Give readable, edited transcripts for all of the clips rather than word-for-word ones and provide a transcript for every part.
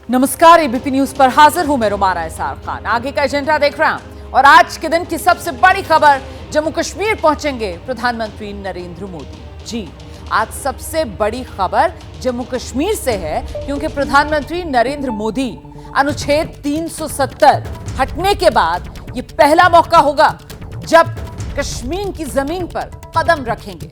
नमस्कार, ABP news पर हाजिर हूं मैं रुमाना इसार खान। आगे का एजेंडा देख रहे हैं और आज के दिन की सबसे बड़ी खबर, जम्मू कश्मीर पहुंचेंगे प्रधानमंत्री नरेंद्र मोदी। जी, आज सबसे बड़ी खबर जम्मू कश्मीर से है, क्योंकि प्रधानमंत्री नरेंद्र मोदी अनुच्छेद 370 हटने के बाद ये पहला मौका होगा जब कश्मीर की जमीन पर कदम रखेंगे।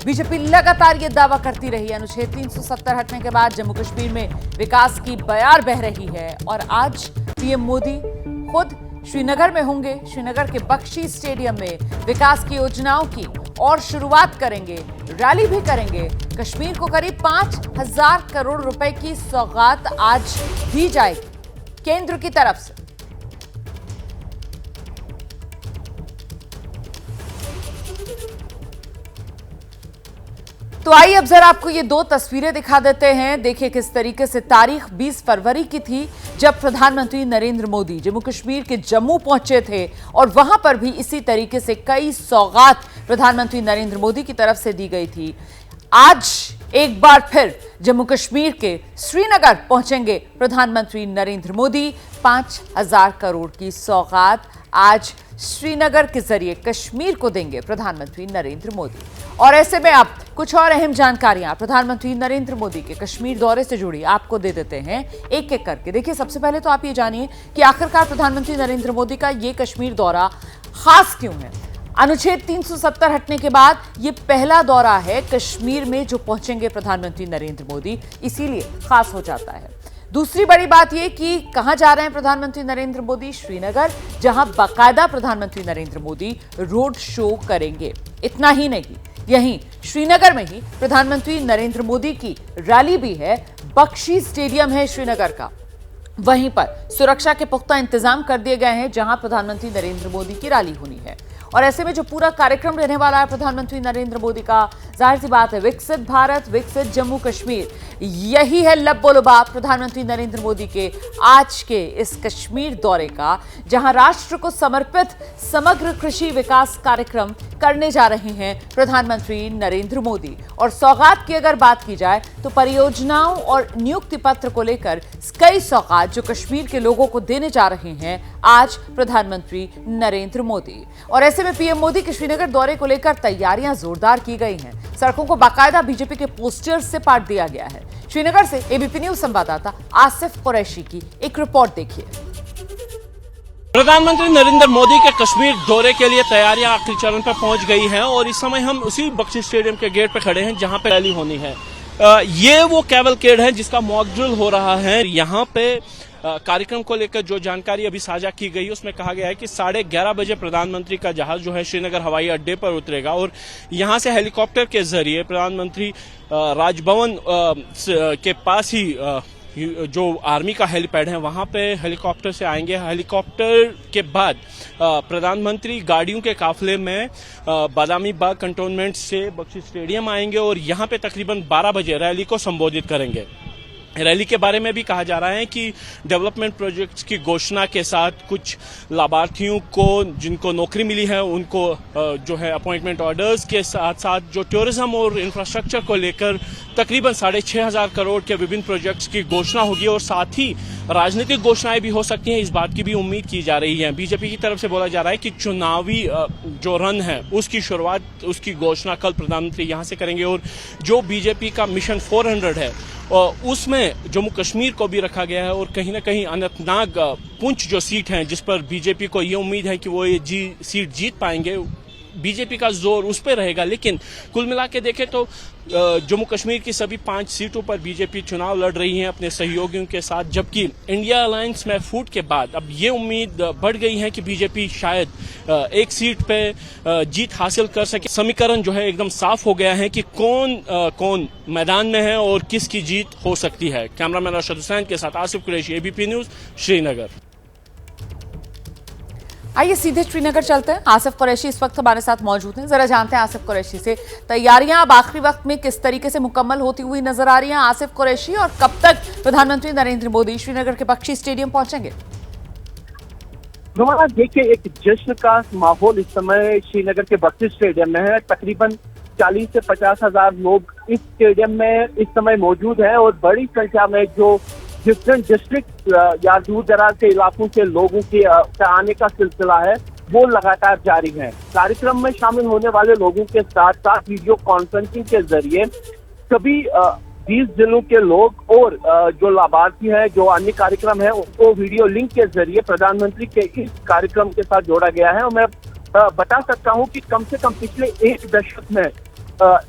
बीजेपी लगातार ये दावा करती रही, अनुच्छेद 370 हटने के बाद जम्मू कश्मीर में विकास की बयार बह रही है और आज पीएम मोदी खुद श्रीनगर में होंगे। श्रीनगर के बख्शी स्टेडियम में विकास की योजनाओं की और शुरुआत करेंगे, रैली भी करेंगे। कश्मीर को करीब 5,000 करोड़ रुपए की सौगात आज दी जाएगी केंद्र की तरफ से। तो आइए अब जरा आपको ये दो तस्वीरें दिखा देते हैं। देखिए किस तरीके से तारीख 20 फरवरी की थी जब प्रधानमंत्री नरेंद्र मोदी जम्मू कश्मीर के जम्मू पहुंचे थे और वहां पर भी इसी तरीके से कई सौगात प्रधानमंत्री नरेंद्र मोदी की तरफ से दी गई थी। आज एक बार फिर जम्मू कश्मीर के श्रीनगर पहुंचेंगे प्रधानमंत्री नरेंद्र मोदी। 5,000 करोड़ की सौगात आज श्रीनगर के जरिए कश्मीर को देंगे प्रधानमंत्री नरेंद्र मोदी। और ऐसे में आप कुछ और अहम जानकारियां प्रधानमंत्री नरेंद्र मोदी के कश्मीर दौरे से जुड़ी आपको दे देते हैं एक एक करके। देखिए, सबसे पहले तो आप ये जानिए कि आखिरकार प्रधानमंत्री नरेंद्र मोदी का ये कश्मीर दौरा खास क्यों है। अनुच्छेद 370 हटने के बाद ये पहला दौरा है कश्मीर में जो पहुंचेंगे प्रधानमंत्री नरेंद्र मोदी, इसीलिए खास हो जाता है। दूसरी बड़ी बात यह कि कहां जा रहे हैं प्रधानमंत्री नरेंद्र मोदी? श्रीनगर, जहां बाकायदा प्रधानमंत्री नरेंद्र मोदी रोड शो करेंगे। इतना ही नहीं, यहीं श्रीनगर में ही प्रधानमंत्री नरेंद्र मोदी की रैली भी है। बख्शी स्टेडियम है श्रीनगर का, वहीं पर सुरक्षा के पुख्ता इंतजाम कर दिए गए हैं जहां प्रधानमंत्री नरेंद्र मोदी की रैली होनी है। और ऐसे में जो पूरा कार्यक्रम रहने वाला है प्रधानमंत्री नरेंद्र मोदी का, जाहिर सी बात है, विकसित भारत, विकसित जम्मू कश्मीर, यही है लबोलबाब प्रधानमंत्री नरेंद्र मोदी के आज के इस कश्मीर दौरे का, जहां राष्ट्र को समर्पित समग्र कृषि विकास कार्यक्रम करने जा रहे हैं प्रधानमंत्री नरेंद्र मोदी। और सौगात की अगर बात की जाए तो परियोजनाओं और नियुक्ति पत्र को लेकर कई सौगात जो कश्मीर के लोगों को देने जा रहे हैं आज प्रधानमंत्री नरेंद्र मोदी। और ऐसे में पीएम मोदी के श्रीनगर दौरे को लेकर तैयारियां जोरदार की गई हैं। सड़कों को बाकायदा बीजेपी के पोस्टर्स से पाट दिया गया है। श्रीनगर से एबीपी न्यूज संवाददाता आसिफ कुरैशी की एक रिपोर्ट देखिए। प्रधानमंत्री नरेंद्र मोदी के कश्मीर दौरे के लिए तैयारियां आखिरी चरण पर पहुंच गई हैं और इस समय हम उसी बख्शी स्टेडियम के गेट पर खड़े हैं जहां पे रैली होनी है। ये वो कैवलकेड है जिसका मॉक ड्रिल हो रहा है। यहाँ पे कार्यक्रम को लेकर जो जानकारी अभी साझा की गई उसमें कहा गया है कि 11:30 बजे प्रधानमंत्री का जहाज जो है श्रीनगर हवाई अड्डे पर उतरेगा और यहां से हेलीकॉप्टर के जरिए प्रधानमंत्री राजभवन के पास ही जो आर्मी का हेलीपैड है वहां पे हेलीकॉप्टर से आएंगे। हेलीकॉप्टर के बाद प्रधानमंत्री गाड़ियों के काफिले में बादामी बाग कंटोनमेंट से बख्शी स्टेडियम आएंगे और यहां पे तकरीबन 12 बजे रैली को संबोधित करेंगे। रैली के बारे में भी कहा जा रहा है कि डेवलपमेंट प्रोजेक्ट्स की घोषणा के साथ कुछ लाभार्थियों को जिनको नौकरी मिली है उनको जो है अपॉइंटमेंट ऑर्डर्स के साथ साथ जो टूरिज्म और इंफ्रास्ट्रक्चर को लेकर तकरीबन 6,500 करोड़ के विभिन्न प्रोजेक्ट्स की घोषणा होगी और साथ ही राजनीतिक घोषणाएं भी हो सकती हैं। इस बात की भी उम्मीद की जा रही है। बीजेपी की तरफ से बोला जा रहा है कि चुनावी जो रन है उसकी शुरुआत, उसकी घोषणा कल प्रधानमंत्री यहां से करेंगे और जो बीजेपी का मिशन 400 है उसमें जम्मू कश्मीर को भी रखा गया है और कहीं ना कहीं अनंतनाग पुंछ जो सीट है जिस पर बीजेपी को ये उम्मीद है कि वो ये सीट जीत पाएंगे, बीजेपी का जोर उस पर रहेगा। लेकिन कुल मिला के देखें तो जम्मू कश्मीर की सभी 5 सीटों पर बीजेपी चुनाव लड़ रही है अपने सहयोगियों के साथ, जबकि इंडिया अलायंस में फूट के बाद अब ये उम्मीद बढ़ गई है कि बीजेपी शायद एक सीट पे जीत हासिल कर सके। समीकरण जो है एकदम साफ हो गया है कि कौन मैदान में है और किसकी जीत हो सकती है। कैमरामैन अरशद हुसैन के साथ आसिफ कुरैशी, एबीपी न्यूज, श्रीनगर। आइए सीधे श्रीनगर चलते हैं। आसिफ कुरैशी इस वक्त हमारे साथ मौजूद हैं। जरा जानते हैं आसिफ कुरैशी से तैयारियां अब आखिरी वक्त में किस तरीके से मुकम्मल होती हुई नजर आ रही हैं। आसिफ कुरैशी, और कब तक प्रधानमंत्री नरेंद्र मोदी श्रीनगर के बख्शी स्टेडियम पहुंचेंगे? देखिए, एक जश्न का माहौल इस समय श्रीनगर के बख्शी स्टेडियम में है। तकरीबन 40 से 50 हजार लोग इस स्टेडियम में इस समय मौजूद हैं और बड़ी संख्या में जो डिफरेंट डिस्ट्रिक्ट या दूर दराज के इलाकों से लोगों के आने का सिलसिला है वो लगातार जारी है। कार्यक्रम में शामिल होने वाले लोगों के साथ साथ वीडियो कॉन्फ्रेंसिंग के जरिए सभी 20 जिलों के लोग और जो लाभार्थी हैं, जो अन्य कार्यक्रम है, उनको वीडियो लिंक के जरिए प्रधानमंत्री के इस कार्यक्रम के साथ जोड़ा गया है। और मैं बता सकता हूं कि कम से कम पिछले एक दशक में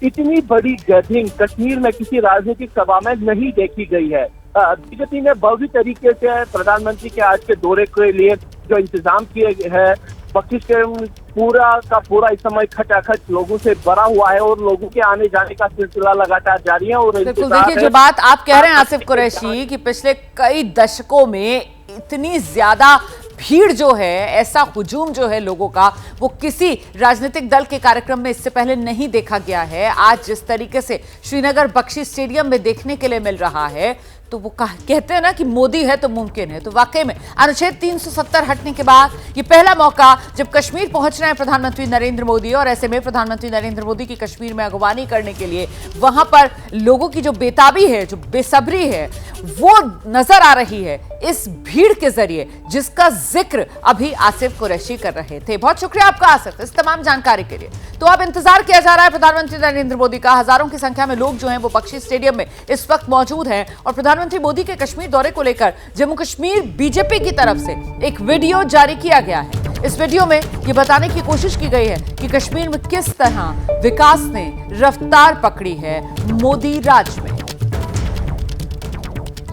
इतनी बड़ी गैदरिंग कश्मीर में किसी राजनीतिक सभा में नहीं देखी गई है। बीजेपी ने भव्य तरीके से प्रधानमंत्री के आज के दौरे के लिए जो इंतजाम किए हैं, बख्शी स्टेडियम पूरा का पूरा इस समय खचाखच लोगों से भरा हुआ है और लोगों के आने जाने का सिलसिला लगातार जारी है। और बिल्कुल, देखिए जो बात आप कह रहे हैं आसिफ कुरैशी कि पिछले कई दशकों में इतनी ज्यादा भीड़ जो है, ऐसा हुजूम जो है लोगों का, वो किसी राजनीतिक दल के कार्यक्रम में इससे पहले नहीं देखा गया है। आज जिस तरीके से श्रीनगर बख्शी स्टेडियम में देखने के लिए मिल रहा है, तो वो कहते हैं ना कि मोदी है तो मुमकिन है। तो वाकई में अनुच्छेद 370 हटने के बाद ये पहला मौका जब कश्मीर पहुंच रहे हैं प्रधानमंत्री नरेंद्र मोदी, और ऐसे में प्रधानमंत्री नरेंद्र मोदी की कश्मीर में अगवानी करने के लिए वहां पर लोगों की जो बेताबी है, जो बेसब्री है, वो नजर आ रही है इस भीड़ के जरिए, जिसका जिक्र अभी आसिफ कुरैशी कर रहे थे। बहुत शुक्रिया आपका आसिफ इस तमाम जानकारी के लिए। तो अब इंतजार किया जा रहा है प्रधानमंत्री नरेंद्र मोदी का। हजारों की संख्या में लोग जो हैं वो बख्शी स्टेडियम में इस वक्त मौजूद हैं और प्रधानमंत्री मोदी के कश्मीर दौरे को लेकर जम्मू कश्मीर बीजेपी की तरफ से एक वीडियो जारी किया गया है। इस वीडियो में ये बताने की कोशिश की गई है कि कश्मीर में किस तरह विकास ने रफ्तार पकड़ी है मोदी राज में।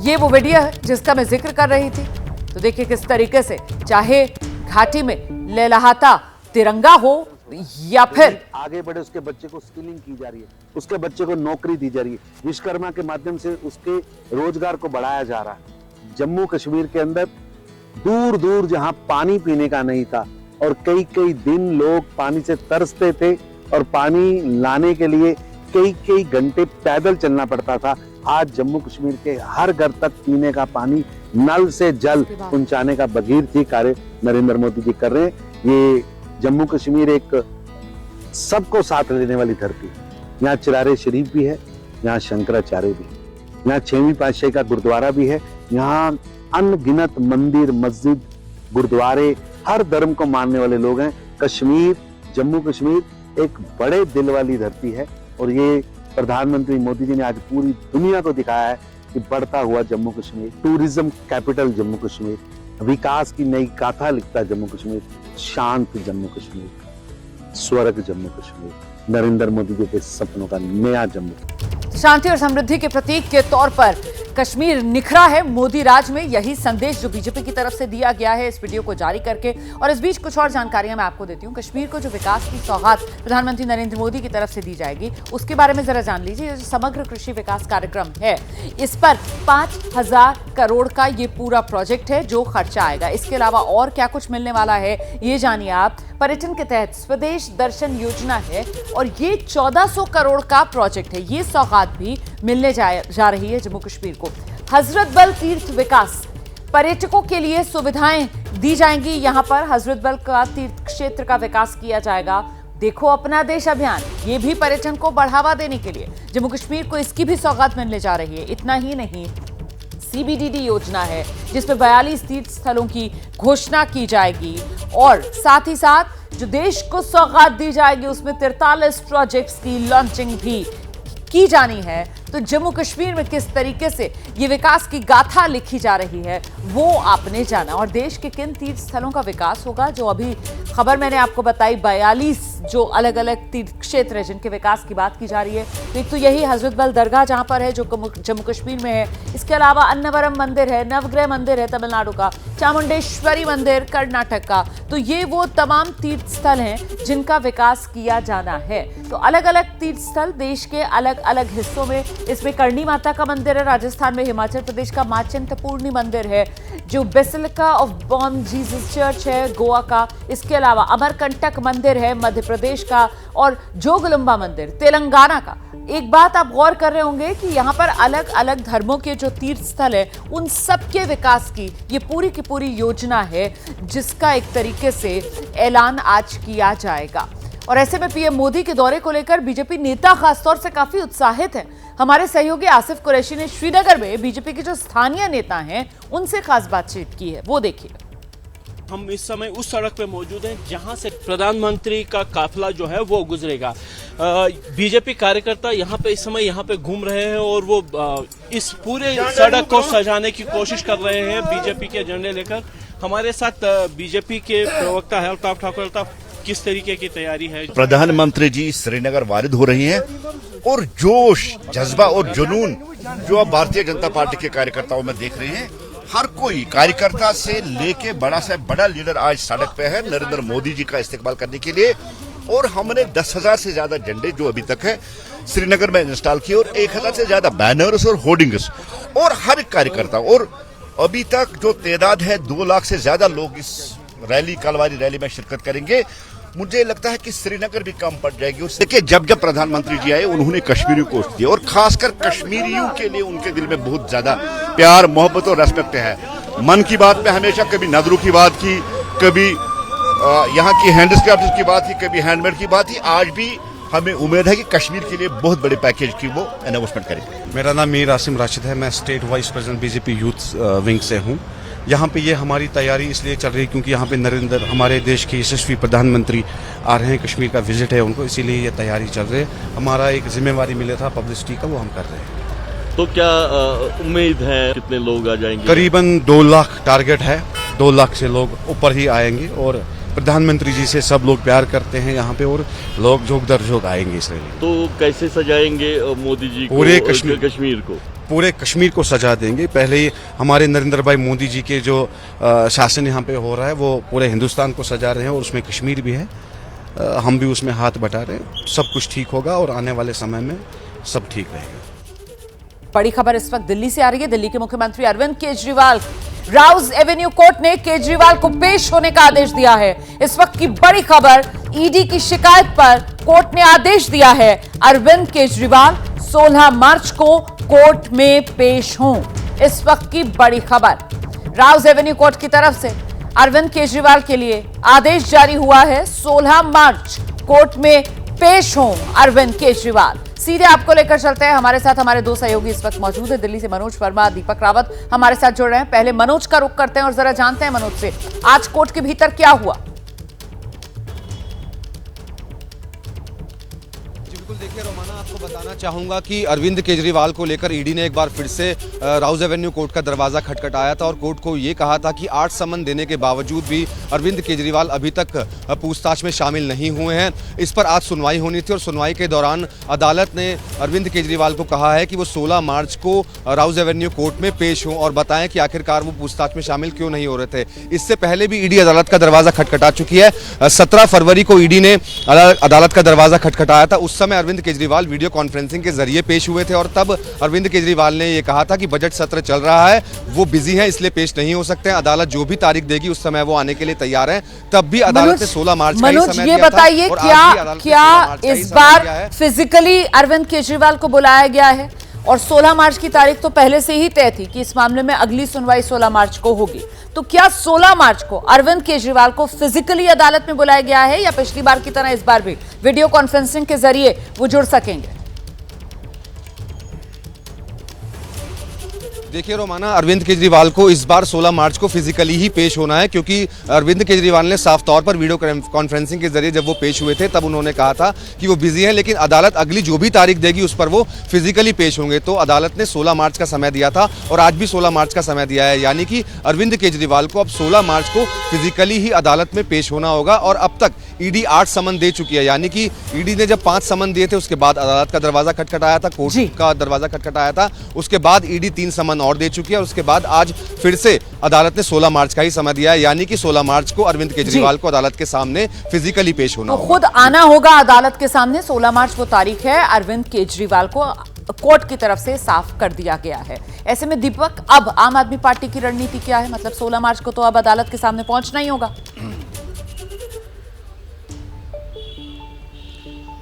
ये वो वीडियो है जिसका मैं जिक्र कर रही थी। तो देखिए किस तरीके से चाहे घाटी में लहलहाता तिरंगा हो या फिर आगे बढ़े, उसके बच्चे को स्किलिंग की जा रही है, उसके बच्चे को नौकरी दी जा रही है, विश्वकर्मा के माध्यम से उसके रोजगार को बढ़ाया जा रहा है। जम्मू कश्मीर के अंदर दूर दूर जहां पानी पीने का नहीं था और कई कई दिन लोग पानी से तरसते थे और पानी लाने के लिए कई कई घंटे पैदल चलना पड़ता था, आज जम्मू कश्मीर के हर घर तक पीने का पानी, नल से जल पहुंचाने का भगीरथी कार्य नरेंद्र मोदी जी कर रहे हैं। ये जम्मू कश्मीर एक सबको साथ लेने वाली धरती है। यहाँ चिरारे शरीफ भी है, यहाँ शंकराचार्य भी है, यहाँ 6वीं पातशाही का गुरुद्वारा भी है, यहाँ अनगिनत मंदिर, मस्जिद, गुरुद्वारे, हर धर्म को मानने वाले लोग हैं। कश्मीर, जम्मू कश्मीर एक बड़े दिल वाली धरती है और ये प्रधानमंत्री मोदी जी ने आज पूरी दुनिया को दिखाया है कि बढ़ता हुआ जम्मू कश्मीर, टूरिज्म कैपिटल जम्मू कश्मीर, विकास की नई गाथा लिखता जम्मू कश्मीर, शांत जम्मू कश्मीर, स्वर्ग जम्मू कश्मीर, नरेंद्र मोदी जी के सपनों का नया जम्मू। शांति और समृद्धि के प्रतीक के तौर पर कश्मीर निखरा है मोदी राज में, यही संदेश जो बीजेपी की तरफ से दिया गया है इस वीडियो को जारी करके। और इस बीच कुछ और जानकारियां मैं आपको देती हूं। कश्मीर को जो विकास की सौगात प्रधानमंत्री नरेंद्र मोदी की तरफ से दी जाएगी उसके बारे में जरा जान लीजिए। जो समग्र कृषि विकास कार्यक्रम है, इस पर 5,000 करोड़ का ये पूरा प्रोजेक्ट है जो खर्चा आएगा। इसके अलावा और क्या कुछ मिलने वाला है ये जानिए आप। पर्यटन के तहत स्वदेश दर्शन योजना है और ये 1400 करोड़ का प्रोजेक्ट है। ये सौगात भी मिलने जा रही है जम्मू कश्मीर को। हजरत बल तीर्थ विकास, पर्यटकों के लिए सुविधाएं दी जाएंगी। यहां पर हजरत बल का तीर्थ क्षेत्र का विकास किया जाएगा। देखो अपना देश अभियान, ये भी पर्यटन को बढ़ावा देने के लिए जम्मू कश्मीर को इसकी भी सौगात मिलने जा रही है। इतना ही नहीं, CBDD योजना है जिसमें 42 तीर्थ स्थलों की घोषणा की जाएगी और साथ ही साथ जो देश को सौगात दी जाएगी उसमें 43 प्रोजेक्ट्स की लॉन्चिंग भी की जानी है। तो जम्मू कश्मीर में किस तरीके से ये विकास की गाथा लिखी जा रही है वो आपने जाना। और देश के किन तीर्थ स्थलों का विकास होगा, जो अभी खबर मैंने आपको बताई, 42 जो अलग अलग तीर्थ क्षेत्र है जिनके विकास की बात की जा रही है। तो एक तो यही हजरत बल दरगाह जहां पर है जो जम्मू कश्मीर में है। इसके अलावा अन्नवरम मंदिर है, नवग्रह मंदिर है तमिलनाडु का, चामुंडेश्वरी मंदिर कर्नाटक का। तो ये वो तमाम तीर्थ स्थल हैं जिनका विकास किया जाना है। तो अलग अलग तीर्थ स्थल देश के अलग अलग हिस्सों में, इसमें करणी माता का मंदिर है राजस्थान में, हिमाचल प्रदेश का मां चिंतपूर्णी मंदिर है, जो basilica of born Jesus church है गोवा का। इसके अलावा अमरकंटक मंदिर है मध्य प्रदेश का और जोगलंबा मंदिर तेलंगाना का। एक बात आप गौर कर रहे होंगे कि यहाँ पर अलग अलग धर्मों के जो तीर्थ स्थल है उन सबके विकास की ये पूरी की पूरी योजना है जिसका एक तरीके से ऐलान आज किया जाएगा। और ऐसे में पीएम मोदी के दौरे को लेकर बीजेपी नेता खासतौर से काफी उत्साहित हैं। हमारे सहयोगी आसिफ कुरैशी ने श्रीनगर में बीजेपी के जो स्थानीय नेता हैं उनसे खास बातचीत की है, वो देखिए। हम इस समय उस सड़क पे मौजूद हैं जहां से प्रधानमंत्री का काफिला जो है वो गुजरेगा। बीजेपी कार्यकर्ता यहाँ पे इस समय यहाँ पे घूम रहे हैं और वो इस पूरे सड़क को सजाने की कोशिश कर रहे हैं बीजेपी के झंडे लेकर। हमारे साथ बीजेपी के प्रवक्ता है अल्ताफ ठाकुर। अल्ताफ, किस तरीके की तैयारी है? प्रधानमंत्री जी श्रीनगर वारिद हो रही हैं और जोश, जज्बा और जुनून जो अब भारतीय जनता पार्टी के कार्यकर्ताओं में देख रहे हैं, हर कोई कार्यकर्ता से लेके बड़ा से बड़ा लीडर आज सड़क पे है नरेंद्र मोदी जी का इस्तेकबाल करने के लिए। और हमने 10,000 से ज्यादा झंडे जो अभी तक है श्रीनगर में इंस्टॉल किए और 1,000 से ज्यादा बैनर्स और होर्डिंग्स, और हर कार्यकर्ता, और अभी तक जो तादाद है 2 लाख से ज्यादा लोग इस रैली, कलवारी रैली में शिरकत करेंगे। मुझे लगता है कि श्रीनगर भी कम पड़ जाएगी। देखिए, जब प्रधानमंत्री जी आए उन्होंने कश्मीरियों को दिया और खासकर कश्मीरियों के लिए उनके दिल में बहुत ज्यादा प्यार, मोहब्बत और रेस्पेक्ट है। मन की बात में हमेशा कभी नदरों की बात की, कभी यहाँ की हैंडीक्राफ्ट की बात की, कभी हैंडमेड की बात की। आज भी हमें उम्मीद है कि कश्मीर के लिए बहुत बड़े पैकेज की वो अनाउंसमेंट करेंगे। मेरा नाम मीर आसिम राशिद है, मैं state wise president BJP youth wing से हूँ। यहाँ पे ये हमारी तैयारी इसलिए चल रही है क्योंकि यहाँ पे नरेंद्र, हमारे देश के यशस्वी प्रधानमंत्री आ रहे हैं, कश्मीर का विजिट है उनको, इसीलिए ये तैयारी चल रही है। हमारा एक जिम्मेवारी मिला था पब्लिसिटी का, वो हम कर रहे हैं। तो क्या उम्मीद है कितने लोग आ जाएंगे? करीबन 2 लाख टारगेट है, 2 लाख से लोग ऊपर ही आएंगे और प्रधानमंत्री जी से सब लोग प्यार करते हैं यहाँ पे और लोग झोंक दर झोंक आएंगे इस रैली। तो कैसे सजाएंगे मोदी जी को, पूरे कश्मीर को? पूरे कश्मीर को सजा देंगे। पहले ही हमारे नरेंद्र भाई मोदी जी के जो शासन यहाँ पे हो रहा है वो पूरे हिंदुस्तान को सजा रहे हैं और उसमें कश्मीर भी है। हम भी उसमें हाथ बटा रहे हैं। सब कुछ ठीक होगा और आने वाले समय में सब ठीक रहेगा। बड़ी खबर इस वक्त दिल्ली से आ रही है। दिल्ली के मुख्यमंत्री अरविंद केजरीवाल, राउज एवेन्यू कोर्ट ने केजरीवाल को पेश होने का आदेश दिया है। इस वक्त की बड़ी खबर, ईडी की शिकायत पर कोर्ट ने आदेश दिया है अरविंद केजरीवाल 16 मार्च को कोर्ट में पेश हों। इस वक्त की बड़ी खबर, राउज एवेन्यू कोर्ट की तरफ से अरविंद केजरीवाल के लिए आदेश जारी हुआ है। 16 मार्च कोर्ट में पेश हों अरविंद केजरीवाल। सीधे आपको लेकर चलते हैं। हमारे साथ हमारे 2 सहयोगी इस वक्त मौजूद है। दिल्ली से मनोज वर्मा, दीपक रावत हमारे साथ जुड़ रहे हैं। पहले मनोज का रुख करते हैं और जरा जानते हैं मनोज से, आज कोर्ट के भीतर क्या हुआ? देखिए रोमाना, आपको बताना चाहूंगा कि अरविंद केजरीवाल को लेकर ईडी ने एक बार फिर से राउज एवेन्यू कोर्ट का दरवाजा खटखटाया था और कोर्ट को ये कहा था कि 8 समन देने के बावजूद भी अरविंद केजरीवाल अभी तक पूछताछ में शामिल नहीं हुए हैं। इस पर आज सुनवाई होनी थी और सुनवाई के दौरान अदालत ने अरविंद केजरीवाल को कहा है कि वो 16 मार्च को राउज एवेन्यू कोर्ट में पेश हों और बताएं कि आखिरकार वो पूछताछ में शामिल क्यों नहीं हो रहे थे। इससे पहले भी ईडी अदालत का दरवाजा खटखटा चुकी है। 17 फरवरी को ईडी ने अदालत का दरवाजा खटखटाया था। उस समय अरविंद केजरीवाल वीडियो कॉन्फ्रेंसिंग के जरिए पेश हुए थे और तब अरविंद केजरीवाल ने यह कहा था कि बजट सत्र चल रहा है, वो बिजी हैं, इसलिए पेश नहीं हो सकते हैं। अदालत जो भी तारीख देगी उस समय वो आने के लिए तैयार हैं। तब भी अदालत ने 16 मार्च का ही समय दिया था। बताइए क्या इस बार फिजिकली अरविंद केजरीवाल को बुलाया गया है? और 16 मार्च की तारीख तो पहले से ही तय थी कि इस मामले में अगली सुनवाई 16 मार्च को होगी। तो क्या 16 मार्च को अरविंद केजरीवाल को फिजिकली अदालत में बुलाया गया है या पिछली बार की तरह इस बार भी वीडियो कॉन्फ्रेंसिंग के जरिए वो जुड़ सकेंगे? देखिए रोमाना, अरविंद केजरीवाल को इस बार 16 मार्च को फिजिकली ही पेश होना है क्योंकि अरविंद केजरीवाल ने साफ तौर पर वीडियो कॉन्फ्रेंसिंग के जरिए जब वो पेश हुए थे तब उन्होंने कहा था कि वो बिजी हैं, लेकिन अदालत अगली जो भी तारीख देगी उस पर वो फिजिकली पेश होंगे। तो अदालत ने 16 मार्च का समय दिया था और आज भी 16 मार्च का समय दिया है, यानी कि अरविंद केजरीवाल को अब 16 मार्च को फिजिकली ही अदालत में पेश होना होगा। और अब तक ईडी 8 समन दे चुकी है, यानी कि ईडी ने जब 5 समन दिए थे उसके बाद अदालत का दरवाजा खटखटाया था, कोर्ट का दरवाजा खटखटाया था, उसके बाद ईडी 3 समन और दे चुकी है और उसके बाद आज फिर से अदालत ने 16 मार्च का ही समय दिया है, यानी कि 16 मार्च को अरविंद केजरीवाल को अदालत के सामने फिजिकली पेश होना होगा। खुद आना होगा अदालत के सामने। 16 मार्च वो तारीख है, अरविंद केजरीवाल को कोर्ट की तरफ से साफ कर दिया गया है। ऐसे में दीपक, अब आम आदमी पार्टी की रणनीति क्या है? मतलब 16 मार्च को तो अब अदालत के सामने पहुंचना ही होगा।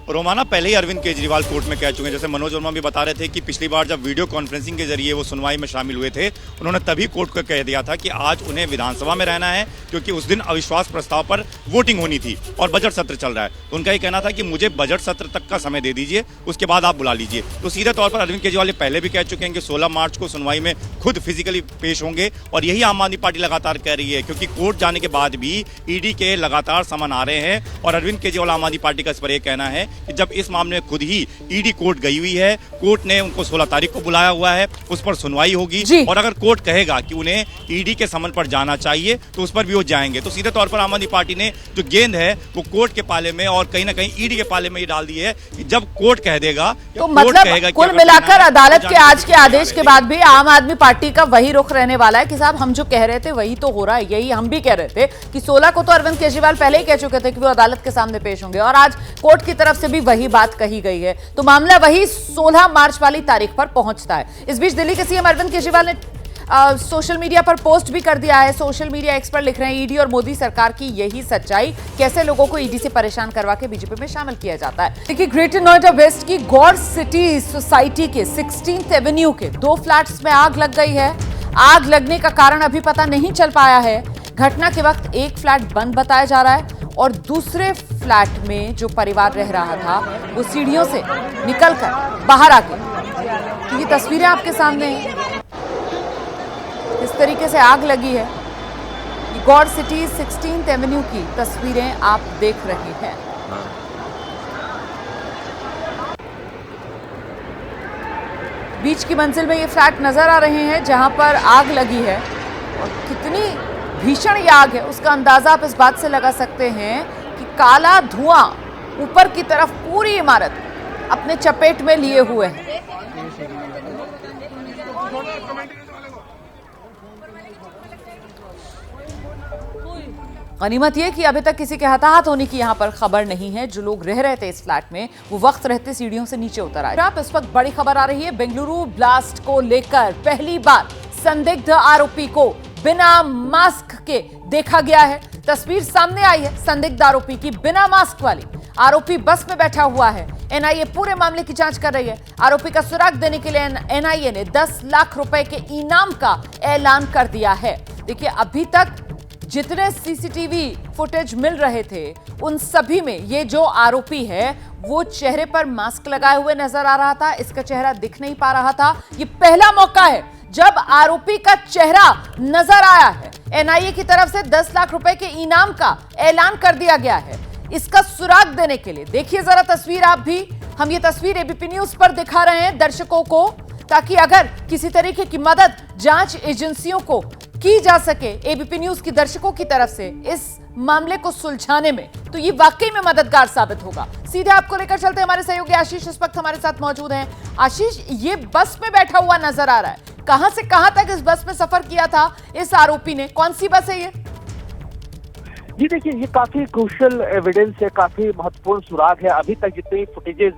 रोमाना पहले ही अरविंद केजरीवाल कोर्ट में कह चुके हैं। जैसे मनोज वर्मा भी बता रहे थे कि पिछली बार जब वीडियो कॉन्फ्रेंसिंग के जरिए वो सुनवाई में शामिल हुए थे, उन्होंने तभी कोर्ट को कह दिया था कि आज उन्हें विधानसभा में रहना है, क्योंकि उस दिन अविश्वास प्रस्ताव पर वोटिंग होनी थी और बजट सत्र चल रहा है। तो उनका ये कहना था कि मुझे बजट सत्र तक का समय दे दीजिए, उसके बाद आप बुला लीजिए। तो सीधे तौर पर अरविंद केजरीवाल पहले भी कह चुके हैं कि 16 मार्च को सुनवाई में खुद फिजिकली पेश होंगे, और यही आम आदमी पार्टी लगातार कह रही है, क्योंकि कोर्ट जाने के बाद भी ईडी के लगातार समन आ रहे हैं। और अरविंद केजरीवाल आम आदमी पार्टी का इस पर यह कहना है कि जब इस मामले में खुद ही ईडी कोर्ट गई हुई है, कोर्ट ने उनको 16 तारीख को बुलाया हुआ है, उस पर सुनवाई होगी, और अगर कोर्ट कहेगा कि उन्हें ईडी के समन पर जाना चाहिए तो उस पर भी वो जाएंगे। तो सीधे तौर पर आम आदमी पार्टी ने जो गेंद है वो कोर्ट के पाले में और कहीं ना कहीं ईडी के पाले में ही डाल दी है कि जब कोर्ट कह देगा, तो मतलब कुल मिलाकर अदालत के आज के आदेश के बाद भी आम आदमी पार्टी का वही रुख रहने वाला है कि साहब हम जो कह रहे थे वही तो हो रहा है। यही हम भी कह रहे थे कि 16 को तो अरविंद केजरीवाल पहले ही कह चुके थे कि वो अदालत के सामने पेश होंगे, और आज कोर्ट की तरफ से भी वही बात कही गई है। तो मामला वही 16 मार्च वाली तारीख पर पहुंचता है। इस बीच दिल्ली के सीएम अरविंद केजरीवाल ने सोशल मीडिया पर पोस्ट भी कर दिया है। सोशल मीडिया एक्सपर्ट लिख रहे हैं, ईडी और मोदी सरकार की यही सच्चाई, कैसे लोगों को ईडी से परेशान करवा के बीजेपी में शामिल किया जाता है। देखिए, ग्रेटर नोएडा वेस्ट की गौड़ सिटी सोसाइटी के 16th एवेन्यू के 2 फ्लैट्स में आग लग गई है। आग लगने का कारण अभी पता नहीं चल पाया है। घटना के वक्त एक फ्लैट बंद बताया जा रहा है और दूसरे फ्लैट में जो परिवार रह रहा था वो सीढ़ियों से निकलकर बाहर आ गया। तो ये तस्वीरें आपके सामने हैं, इस तरीके से आग लगी है। ये गौड़ सिटी 16th एवेन्यू की तस्वीरें आप देख रहे हैं। बीच की मंजिल में ये फ्लैट नजर आ रहे हैं जहां पर आग लगी है, और कितनी भीषण ये आग है उसका अंदाजा आप इस बात से लगा सकते हैं कि काला धुआं ऊपर की तरफ पूरी इमारत अपने चपेट में लिए हुए है। गनीमत यह कि अभी तक किसी के हताहत होने की यहां पर खबर नहीं है। जो लोग रह रहे थे इस फ्लैट में वो वक्त रहते सीढ़ियों से नीचे उतर आए। आप इस वक्त बड़ी खबर आ रही है, बेंगलुरु ब्लास्ट को लेकर पहली बार संदिग्ध आरोपी को बिना मास्क के देखा गया है। तस्वीर सामने आई है संदिग्ध आरोपी की, बिना मास्क वाली। आरोपी बस में बैठा हुआ है। एनआईए पूरे मामले की जांच कर रही है। आरोपी का सुराग देने के लिए एनआईए ने 10 लाख रुपए के इनाम का ऐलान कर दिया है। देखिए, अभी तक जितने सीसीटीवी फुटेज मिल रहे थे उन सभी में ये जो आरोपी है वो चेहरे पर मास्क लगाए हुए नजर आ रहा था। इसका चेहरा दिख नहीं पा रहा था। ये पहला मौका है जब आरोपी का चेहरा नजर आया है। एनआईए की तरफ से 10 लाख रुपए के इनाम का ऐलान कर दिया गया है इसका सुराग देने के लिए। देखिए जरा तस्वीर आप भी। हम ये तस्वीर एबीपी न्यूज पर दिखा रहे हैं दर्शकों को, ताकि अगर किसी तरीके की मदद जांच एजेंसियों को की जा सके एबीपी न्यूज की दर्शकों की तरफ से इस मामले को सुलझाने में, तो ये वाकई में मददगार साबित होगा। सीधे आपको लेकर चलते हमारे सहयोगी आशीष इस वक्त हमारे साथ मौजूद हैं। आशीष, ये बस में बैठा हुआ नजर आ रहा है, कहां से कहां तक इस बस में सफर किया था इस आरोपी ने? कौन सी बस है ये? जी देखिए, ये काफी क्रूशियल एविडेंस है, काफी महत्वपूर्ण सुराग है। अभी तक जितनी फुटेजेस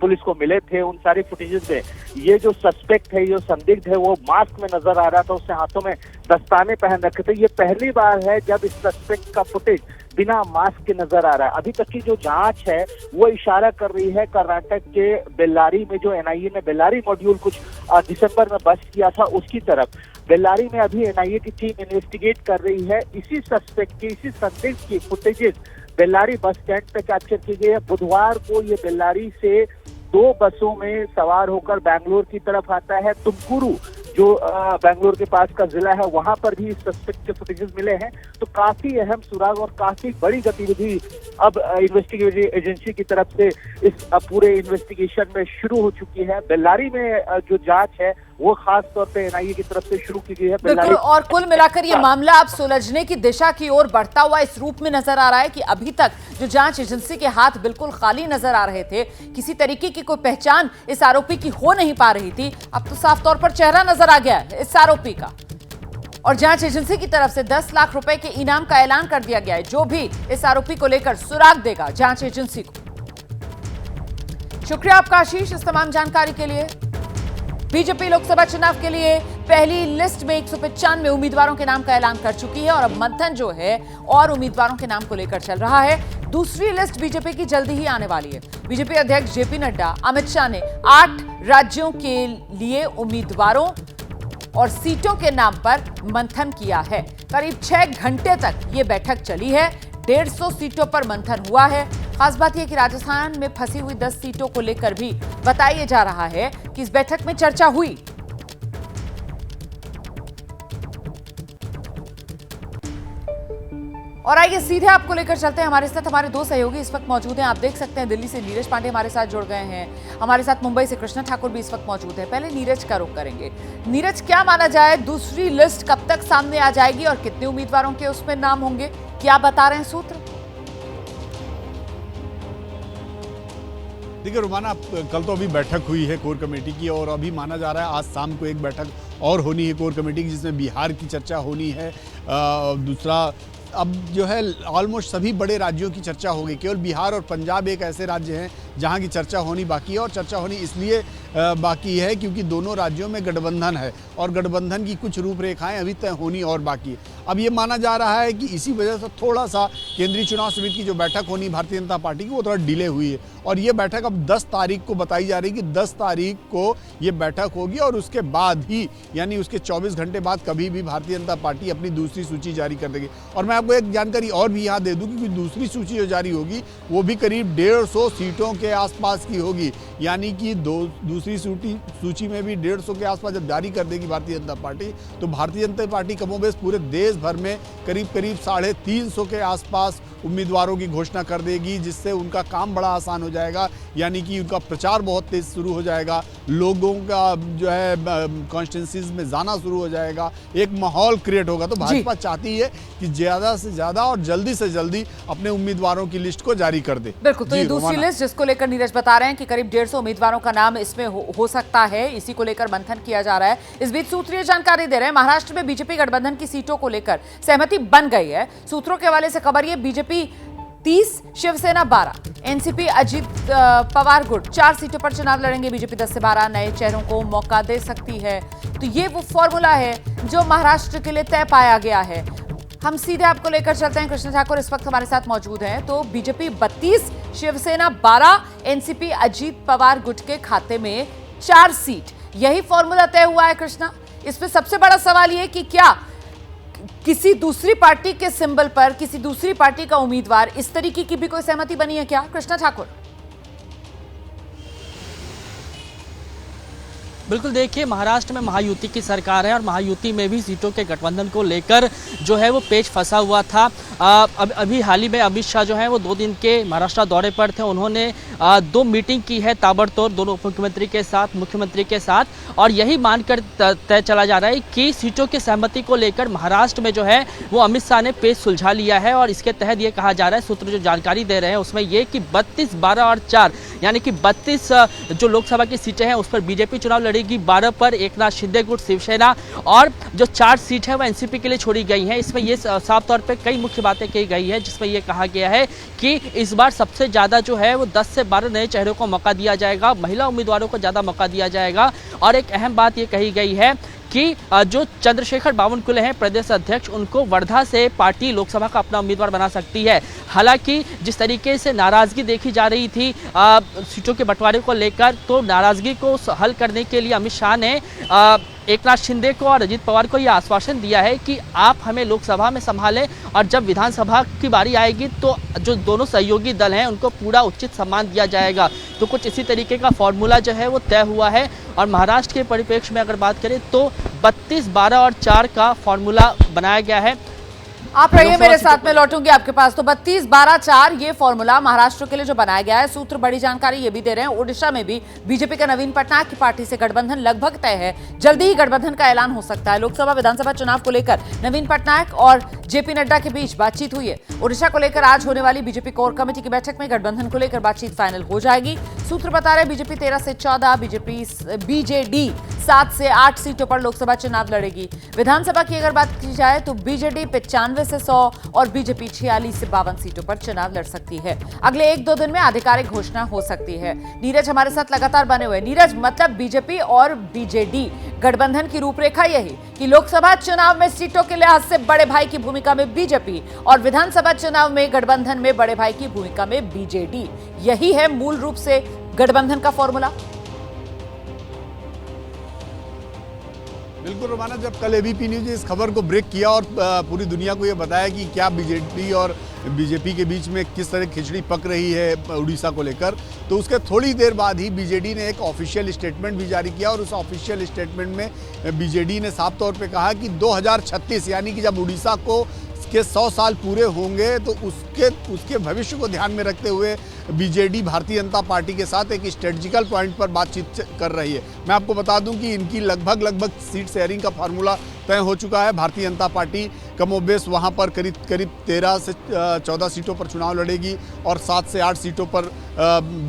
पुलिस को मिले थे उन सारी फुटेजेस में ये जो सस्पेक्ट है, जो संदिग्ध है, वो मास्क में नजर आ रहा था। उसने हाथों में दस्ताने पहन रखे थे। ये पहली बार है जब इस सस्पेक्ट का फुटेज बिना मास्क के नजर आ रहा है। अभी तक की जो जांच है वो इशारा कर रही है कर्नाटक के बेल्लारी में जो एनआईए ने बेल्लारी मॉड्यूल कुछ दिसंबर में बस्ट किया था उसकी तरफ। बेल्लारी में अभी एनआईए की टीम इन्वेस्टिगेट कर रही है। इसी सस्पेक्ट की, इसी संदिग्ध की फुटेजेस बेल्लारी बस स्टैंड पे कैप्चर की गई है। बुधवार को ये बेल्लारी से 2 बसों में सवार होकर बैंगलोर की तरफ आता है। तुमकुरू जो बैंगलोर के पास का जिला है वहां पर भी सस्पेक्ट के फुटेजेस मिले हैं। तो काफी अहम सुराग और काफी बड़ी गतिविधि अब इन्वेस्टिगेटिव एजेंसी की तरफ से इस पूरे इन्वेस्टिगेशन में शुरू हो चुकी है। बेल्लारी में जो जांच है वो खास तौर पे एनआईए की तरफ से शुरू की गई है। बिल्कुल, और कुल मिलाकर ये मामला अब सुलझने की दिशा की ओर बढ़ता हुआ इस रूप में नजर आ रहा है कि अभी तक जो जांच एजेंसी के हाथ बिल्कुल खाली नजर आ रहे थे, किसी तरीके की कोई पहचान इस आरोपी की हो नहीं पा रही थी, अब तो साफ तौर पर चेहरा नजर आ गया है इस आरोपी का। और जांच एजेंसी की तरफ से 10 लाख रुपए के इनाम का ऐलान कर दिया गया है, जो भी इस आरोपी को लेकर सुराग देगा जांच एजेंसी को। शुक्रिया आपका आशीष इस तमाम जानकारी के लिए। बीजेपी लोकसभा चुनाव के लिए पहली लिस्ट में 195 उम्मीदवारों के नाम का ऐलान कर चुकी है और अब मंथन जो है और उम्मीदवारों के नाम को लेकर चल रहा है। दूसरी लिस्ट बीजेपी की जल्दी ही आने वाली है। बीजेपी अध्यक्ष जेपी नड्डा, अमित शाह ने 8 राज्यों के लिए उम्मीदवारों और सीटों के नाम पर मंथन किया है। करीब 6 घंटे तक ये बैठक चली है। 150 सीटों पर मंथन हुआ है। खास बात यह कि राजस्थान में फंसी हुई 10 सीटों को लेकर भी बताया जा रहा है कि इस बैठक में चर्चा हुई। और आइए सीधे आपको लेकर चलते हैं। हमारे साथ हमारे 2 सहयोगी इस वक्त मौजूद हैं। आप देख सकते हैं दिल्ली से नीरज पांडे हमारे साथ जुड़ गए हैं। हमारे साथ मुंबई से कृष्णा ठाकुर भी इस वक्त मौजूद है। पहले नीरज का रुख करेंगे। नीरज, क्या माना जाए, दूसरी लिस्ट कब तक सामने आ जाएगी और कितने उम्मीदवारों के उसमें नाम होंगे, क्या बता रहे हैं सूत्र? देखिए रुमाना, कल तो अभी बैठक हुई है कोर कमेटी की और अभी माना जा रहा है आज शाम को एक बैठक और होनी है कोर कमेटी की, जिसमें बिहार की चर्चा होनी है। दूसरा, अब जो है ऑलमोस्ट सभी बड़े राज्यों की चर्चा होगी। केवल बिहार और पंजाब एक ऐसे राज्य हैं जहां की चर्चा होनी बाकी है। और चर्चा होनी इसलिए बाकी है क्योंकि दोनों राज्यों में गठबंधन है और गठबंधन की कुछ रूपरेखाएं अभी तय होनी और बाकी है। अब ये माना जा रहा है कि इसी वजह से थोड़ा सा केंद्रीय चुनाव समिति की जो बैठक होनी भारतीय जनता पार्टी की, वो थोड़ा डिले हुई है। और ये बैठक अब 10 तारीख को बताई जा रही है कि 10 तारीख को ये बैठक होगी और उसके बाद ही, यानी उसके 24 घंटे बाद कभी भी भारतीय जनता पार्टी अपनी दूसरी सूची जारी कर देगी। और मैं आपको एक जानकारी और भी यहाँ दे दूँ कि दूसरी सूची जो जारी होगी वो भी करीब 150 सीटों के आसपास की होगी। यानी कि दूसरी सूची में भी 150 के आसपास जब जारी कर देगी भारतीय जनता पार्टी, तो भारतीय जनता पार्टी कमोबेश पूरे देश भर में करीब 350 के आसपास उम्मीदवारों की घोषणा कर देगी, जिससे उनका काम बड़ा आसान हो जाएगा। यानी कि उनका प्रचार बहुत तेज शुरू हो जाएगा, लोगों का जो है कॉन्स्टिट्यूंसीज में जाना शुरू हो जाएगा, एक माहौल क्रिएट होगा। तो भाजपा चाहती है कि ज्यादा से ज्यादा और जल्दी से जल्दी अपने उम्मीदवारों की लिस्ट को जारी कर दे। बिल्कुल, तो ये दूसरी लिस्ट जिसको लेकर नीरज बता रहे हैं कि करीब 150 उम्मीदवारों का नाम इसमें हो सकता है, इसी को लेकर मंथन किया जा रहा है। इस बीच सूत्रीय जानकारी दे रहे हैं, महाराष्ट्र में बीजेपी गठबंधन की सीटों को लेकर सहमति बन गई है। सूत्रों के हवाले से खबर ये, बीजेपी 30, शिवसेना 12, एनसीपी अजीत पवार गुट 4 सीटों पर चुनाव लड़ेंगे। बीजेपी 10 से 12 नए चेहरों को मौका दे सकती है। तो ये वो फॉर्मूला है जो महाराष्ट्र के लिए तय पाया गया है। हम सीधे आपको लेकर चलते हैं। कृष्ण ठाकुर इस वक्त हमारे साथ मौजूद हैं। तो बीजेपी 32, शिवसेना 12, एनसीपी अजीत पवार गुट के खाते में 4 सीट, यही फॉर्मूला तय हुआ है। कृष्णा, इसमें सबसे बड़ा सवाल ये कि क्या किसी दूसरी पार्टी के सिंबल पर किसी दूसरी पार्टी का उम्मीदवार, इस तरीके की भी कोई सहमति बनी है क्या? कृष्णा ठाकुर। बिल्कुल, देखिए महाराष्ट्र में महायुति की सरकार है और महायुति में भी सीटों के गठबंधन को लेकर जो है वो पेच फंसा हुआ था। अभी हाल ही में अमित शाह जो है वो 2 दिन के महाराष्ट्र दौरे पर थे। उन्होंने 2 मीटिंग की है ताबड़तोड़, दोनों उप मुख्यमंत्री के साथ, मुख्यमंत्री के साथ, और यही मानकर तय चला जा रहा है कि सीटों की सहमति को लेकर महाराष्ट्र में जो है वो अमित शाह ने पेच सुलझा लिया है। और इसके तहत ये कहा जा रहा है, सूत्र जो जानकारी दे रहे हैं उसमें ये कि 32, 12 और 4 यानी कि 32 जो लोकसभा की सीटें हैं उस पर बीजेपी चुनाव लड़ेगी, 12 पर एकनाथ शिंदे गुट शिवसेना, और जो 4 सीट है वो एनसीपी के लिए छोड़ी गई हैं। इसमें ये साफ तौर पे कई मुख्य बातें कही गई है, जिसमें ये कहा गया है कि इस बार सबसे ज़्यादा जो है वो 10 से 12 नए चेहरों को मौका दिया जाएगा, महिला उम्मीदवारों को ज़्यादा मौका दिया जाएगा। और एक अहम बात ये कही गई है कि जो चंद्रशेखर बावनकुले हैं प्रदेश अध्यक्ष, उनको वर्धा से पार्टी लोकसभा का अपना उम्मीदवार बना सकती है। हालांकि जिस तरीके से नाराजगी देखी जा रही थी सीटों के बंटवारे को लेकर, तो नाराजगी को हल करने के लिए अमित शाह ने एकनाथ शिंदे को और अजीत पवार को यह आश्वासन दिया है कि आप हमें लोकसभा में संभालें और जब विधानसभा की बारी आएगी तो जो दोनों सहयोगी दल हैं उनको पूरा उचित सम्मान दिया जाएगा। तो कुछ इसी तरीके का फॉर्मूला जो है वो तय हुआ है। और महाराष्ट्र के परिप्रेक्ष्य में अगर बात करें तो 32, 12 और 4 का फॉर्मूला बनाया गया है। आप रहिए मेरे साथ, में लौटूंगी आपके पास। तो 32, 12, 4 ये फॉर्मूला महाराष्ट्र के लिए जो बनाया गया है। सूत्र बड़ी जानकारी ये भी दे रहे हैं, ओडिशा में भी बीजेपी का नवीन पटनायक की पार्टी से गठबंधन लगभग तय है। जल्दी ही गठबंधन का ऐलान हो सकता है। लोकसभा विधानसभा चुनाव को लेकर नवीन पटनायक और जेपी नड्डा के बीच बातचीत हुई है। ओडिशा को लेकर आज होने वाली बीजेपी कोर कमेटी की बैठक में गठबंधन को लेकर बातचीत फाइनल हो जाएगी। सूत्र बता रहे बीजेपी 13 से 14, बीजेडी 7 से 8 सीटों पर लोकसभा चुनाव लड़ेगी। विधानसभा की अगर बात की जाए तो बीजेडी 95 से 100 और बीजेपी 46 से 52 सीटों पर चुनाव लड़ सकती है। अगले 1-2 दिन में आधिकारिक घोषणा हो सकती है। नीरज हमारे साथ लगातार बने हुए। नीरज, मतलब बीजेपी और बीजेडी गठबंधन की रूपरेखा यही कि लोकसभा चुनाव में सीटों के लिहाज से बड़े भाई की भूमिका में बीजेपी और विधानसभा चुनाव में गठबंधन में बड़े भाई की भूमिका में बीजेडी, यही है मूल रूप से गठबंधन का फॉर्मूला। बिल्कुल रोमाना, जब कल एबीपी न्यूज ने इस खबर को ब्रेक किया और पूरी दुनिया को ये बताया कि क्या बीजेडी और बीजेपी के बीच में किस तरह खिचड़ी पक रही है उड़ीसा को लेकर, तो उसके थोड़ी देर बाद ही बीजेडी ने एक ऑफिशियल स्टेटमेंट भी जारी किया और उस ऑफिशियल स्टेटमेंट में बीजेडी ने साफ तौर पे कहा कि 2036 यानी कि जब उड़ीसा को के 100 साल पूरे होंगे तो उसके भविष्य को ध्यान में रखते हुए बीजेडी भारतीय जनता पार्टी के साथ एक स्ट्रेटजिकल पॉइंट पर बातचीत कर रही है। मैं आपको बता दूं कि इनकी लगभग सीट शेयरिंग का फार्मूला तय हो चुका है। भारतीय जनता पार्टी कमोबेश वहां पर करीब 13 से 14 सीटों पर चुनाव लड़ेगी और 7 से 8 सीटों पर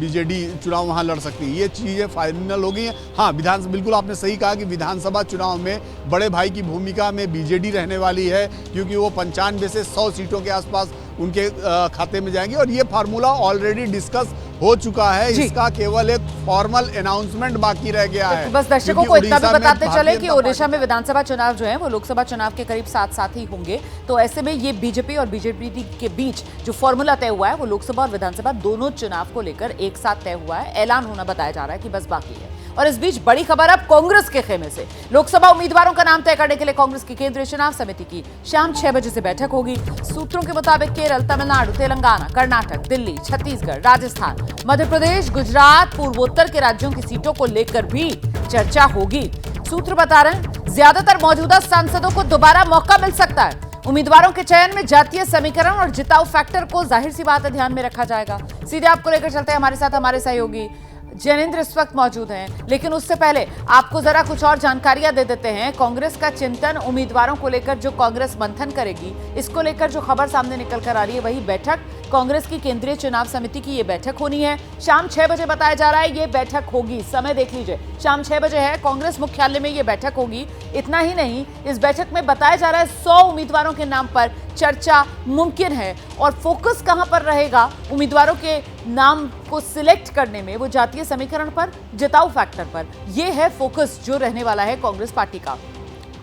बीजेडी चुनाव वहां लड़ सकती है। ये चीज़ें फाइनल हो गई हैं। हाँ, बिल्कुल आपने सही कहा कि विधानसभा चुनाव में बड़े भाई की भूमिका में बीजेडी रहने वाली है, क्योंकि वो 95 से 100 सीटों के आसपास उनके खाते में जाएंगे और ये फार्मूला ऑलरेडी डिस्कस हो चुका है। इसका केवल एक फॉर्मल अनाउंसमेंट बाकी रह गया है। बस दर्शकों को इतना भी बताते चले कि ओडिशा में विधानसभा चुनाव जो है वो लोकसभा चुनाव के करीब साथ ही होंगे, तो ऐसे में ये बीजेपी और बीजेपी के बीच जो फॉर्मूला तय हुआ है वो लोकसभा और विधानसभा दोनों चुनाव को लेकर एक साथ तय हुआ है। ऐलान होना बताया जा रहा है कि बस बाकी है। और इस बीच बड़ी खबर अब कांग्रेस के खेमे से। लोकसभा उम्मीदवारों का नाम तय करने के लिए कांग्रेस की केंद्रीय चुनाव समिति की शाम 6 बजे से बैठक होगी। सूत्रों के मुताबिक केरल, तमिलनाडु, तेलंगाना, कर्नाटक, दिल्ली, छत्तीसगढ़, राजस्थान, मध्य प्रदेश, गुजरात, पूर्वोत्तर के राज्यों की सीटों को लेकर भी चर्चा होगी। सूत्र बता रहे हैं ज्यादातर मौजूदा सांसदों को दोबारा मौका मिल सकता है। उम्मीदवारों के चयन में जातीय समीकरण और जिताऊ फैक्टर को जाहिर सी बात है ध्यान में रखा जाएगा। सीधे आपको लेकर चलते हैं हमारे साथ हमारे सहयोगी जैनेंद्र इस वक्त मौजूद हैं, लेकिन उससे पहले आपको जरा कुछ और जानकारियां दे देते हैं। कांग्रेस का चिंतन उम्मीदवारों को लेकर जो कांग्रेस मंथन करेगी, इसको लेकर जो खबर सामने निकल कर आ रही है वही बैठक कांग्रेस की केंद्रीय चुनाव समिति की ये बैठक होनी है। शाम 6 बजे बताया जा रहा है ये बैठक होगी। समय देख लीजिए, शाम 6 बजे है, कांग्रेस मुख्यालय में ये बैठक होगी। इतना ही नहीं, इस बैठक में बताया जा रहा है 100 उम्मीदवारों के नाम पर चर्चा मुमकिन है और फोकस कहां पर रहेगा उम्मीदवारों के नाम को सिलेक्ट करने में, वो जातीय समीकरण पर, जिताऊ फैक्टर पर। यह है फोकस जो रहने वाला है कांग्रेस पार्टी का।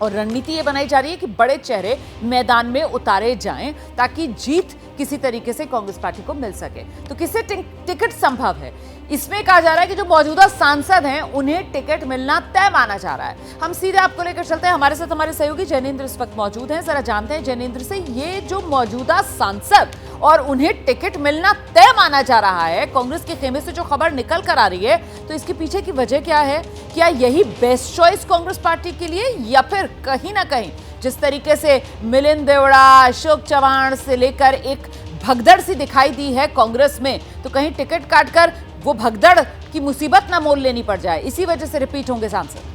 और रणनीति ये बनाई जा रही है कि बड़े चेहरे मैदान में उतारे जाएं ताकि जीत किसी तरीके से कांग्रेस पार्टी को मिल सके। तो किसे टिकट संभव है, इसमें कहा जा रहा है कि जो मौजूदा सांसद हैं उन्हें टिकट मिलना तय माना जा रहा है। हम सीधे आपको लेकर चलते हैं, हमारे साथ हमारे सहयोगी जैनेंद्र इस वक्त मौजूद हैं। जरा जानते हैं जैनेंद्र से, ये जो मौजूदा सांसद और उन्हें टिकट मिलना तय माना जा रहा है, कांग्रेस के खेमे से जो खबर निकल कर आ रही है, तो इसके पीछे की वजह क्या है? क्या यही बेस्ट चॉइस कांग्रेस पार्टी के लिए, या फिर कहीं ना कहीं जिस तरीके से मिलिंद देवड़ा, अशोक चव्हाण से लेकर एक भगदड़ सी दिखाई दी है कांग्रेस में, तो कहीं टिकट काटकर वो भगदड़ की मुसीबत ना मोल लेनी पड़ जाए, इसी वजह से रिपीट होंगे सांसद?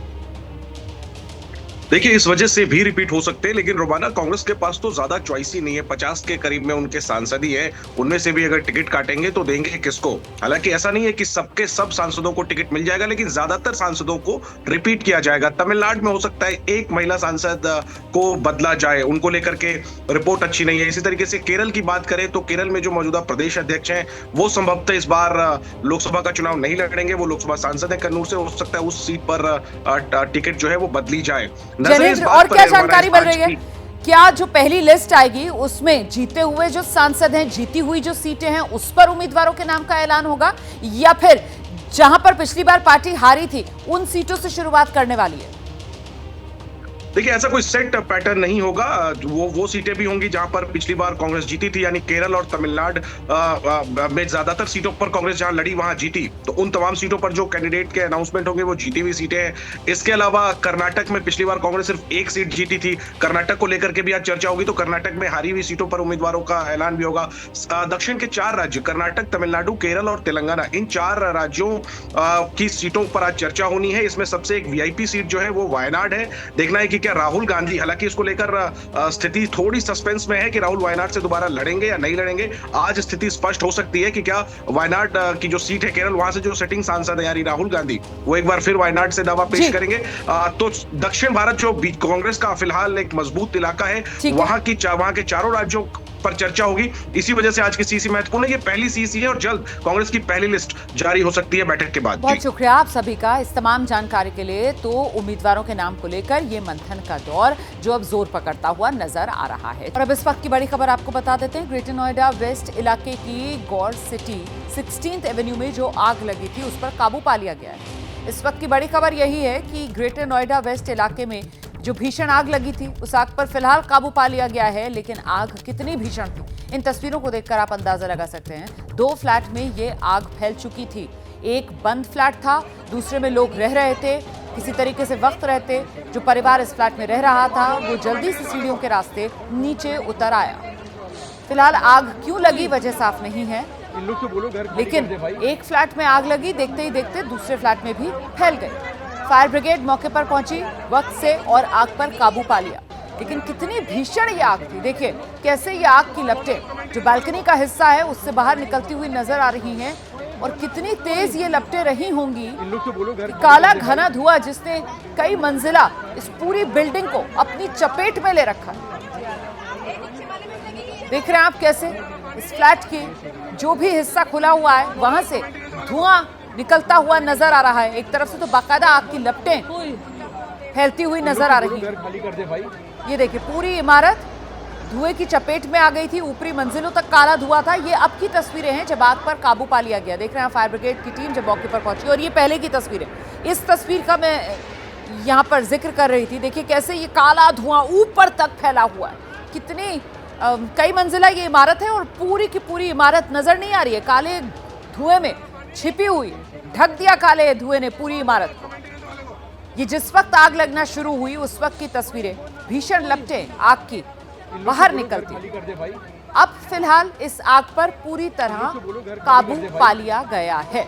देखिए, इस वजह से भी रिपीट हो सकते हैं, लेकिन रोमाना कांग्रेस के पास तो ज्यादा चॉइस ही नहीं है। 50 के करीब में उनके सांसद ही है, उनमें से भी अगर टिकट काटेंगे तो देंगे किसको? हालांकि ऐसा नहीं है कि सबके सब सांसदों को टिकट मिल जाएगा, लेकिन ज्यादातर सांसदों को रिपीट किया जाएगा। तमिलनाडु में हो सकता है एक महिला सांसद को बदला जाए, उनको लेकर के रिपोर्ट अच्छी नहीं है। इसी तरीके से केरल की बात करें तो केरल में जो मौजूदा प्रदेश अध्यक्ष हैं वो संभवतः इस बार लोकसभा का चुनाव नहीं लड़ेंगे, वो लोकसभा सांसद है कन्नूर से, हो सकता है उस सीट पर टिकट जो है वो बदली जाए। जैनेंद्र, और क्या जानकारी मिल रही है? क्या जो पहली लिस्ट आएगी उसमें जीते हुए जो सांसद हैं, जीती हुई जो सीटें हैं, उस पर उम्मीदवारों के नाम का ऐलान होगा, या फिर जहां पर पिछली बार पार्टी हारी थी उन सीटों से शुरुआत करने वाली है? देखिए, ऐसा कोई सेट पैटर्न नहीं होगा। वो सीटें भी होंगी जहां पर पिछली बार कांग्रेस जीती थी, यानी केरल और तमिलनाडु में ज्यादातर सीटों पर कांग्रेस जहां लड़ी वहां जीती, तो उन तमाम सीटों पर जो कैंडिडेट के अनाउंसमेंट होंगे वो जीती हुई सीटें हैं। इसके अलावा कर्नाटक में पिछली बार कांग्रेस सिर्फ एक सीट जीती थी, कर्नाटक को लेकर के भी आज चर्चा होगी, तो कर्नाटक में हारी हुई सीटों पर उम्मीदवारों का ऐलान भी होगा। दक्षिण के 4 राज्य कर्नाटक, तमिलनाडु, केरल और तेलंगाना, इन 4 राज्यों की सीटों पर आज चर्चा होनी है। इसमें सबसे एक वीआईपी सीट जो है वो वायनाड है। देखना है कि कि क्या राहुल गांधी, हालांकि इसको लेकर स्थिति थोड़ी सस्पेंस में है कि राहुल वायनाड से दोबारा लड़ेंगे या नहीं लड़ेंगे। आज स्थिति स्पष्ट हो सकती है कि क्या वायनाड की जो सीट है केरल, वहां से जो सिटिंग सांसद है यानी राहुल गांधी, वो एक बार फिर वायनाड से दावा पेश करेंगे। तो दक्षिण भारत जो कांग्रेस का फिलहाल एक मजबूत इलाका है, वहां के चारों राज्यों पर चर्चा होगी। इसी वजह से आज की सीसी महत्वपूर्ण है। ये पहली सीसी है और जल्द कांग्रेस की पहली लिस्ट जारी हो सकती है बैठक के बाद। बहुत शुक्रिया आप सभी का इस तमाम जानकारी के लिए। तो उम्मीदवारों के नाम को लेकर ये मंथन का दौर जो अब जोर पकड़ता हुआ नजर आ रहा है। और अब इस वक्त की बड़ी खबर आपको बता देते हैं। ग्रेटर नोएडा वेस्ट इलाके की गौर सिटी 16th एवेन्यू में जो आग लगी थी उस पर काबू पा लिया गया है। इस वक्त की बड़ी खबर यही है कि ग्रेटर नोएडा वेस्ट इलाके में जो भीषण आग लगी थी उस आग पर फिलहाल काबू पा लिया गया है, लेकिन आग कितनी भीषण थी इन तस्वीरों को देखकर आप अंदाजा लगा सकते हैं। 2 फ्लैट में ये आग फैल चुकी थी। एक बंद फ्लैट था, दूसरे में लोग रह रहे थे। किसी तरीके से वक्त रहते जो परिवार इस फ्लैट में रह रहा था वो जल्दी से सीढ़ियों के रास्ते नीचे उतर आया। फिलहाल आग क्यों लगी वजह साफ नहीं है, लेकिन एक फ्लैट में आग लगी, देखते ही देखते दूसरे फ्लैट में भी फैल गई। फायर ब्रिगेड मौके पर पहुंची, वक्त से और आग पर काबू पा लिया। लेकिन कितनी भीषण ये आग थी, देखिए कैसे ये आग की लपटें जो बालकनी का हिस्सा है उससे बाहर निकलती हुई नजर आ रही हैं और कितनी तेज ये लपटें रही होंगी। काला घना धुआं जिसने कई मंजिला इस पूरी बिल्डिंग को अपनी चपेट में ले रखा है। देख रहे हैं आप कैसे इस फ्लैट की जो भी हिस्सा खुला हुआ है वहां से धुआं निकलता हुआ नजर आ रहा है। एक तरफ से तो बाकायदा आग की लपटें फैलती हुई नजर आ रही है। ये देखिए पूरी इमारत धुएं की चपेट में आ गई थी, ऊपरी मंजिलों तक काला धुआं था। ये अब की तस्वीरें हैं जब आग पर काबू पा लिया गया। देख रहे हैं फायर ब्रिगेड की टीम जब मौके पर पहुंची और ये पहले की तस्वीर है। इस तस्वीर का मैं यहाँ पर जिक्र कर रही थी। देखिए कैसे ये काला धुआं ऊपर तक फैला हुआ है। कितनी कई मंजिला ये इमारत है और पूरी की पूरी इमारत नजर नहीं आ रही है, काले धुएं में छिपी हुई, ढक दिया काले धुएं ने पूरी इमारत को। ये जिस वक्त आग लगना शुरू हुई उस वक्त की तस्वीरें, भीषण लपटें आग की बाहर निकलती। अब फिलहाल इस आग पर पूरी तरह काबू पा लिया गया है।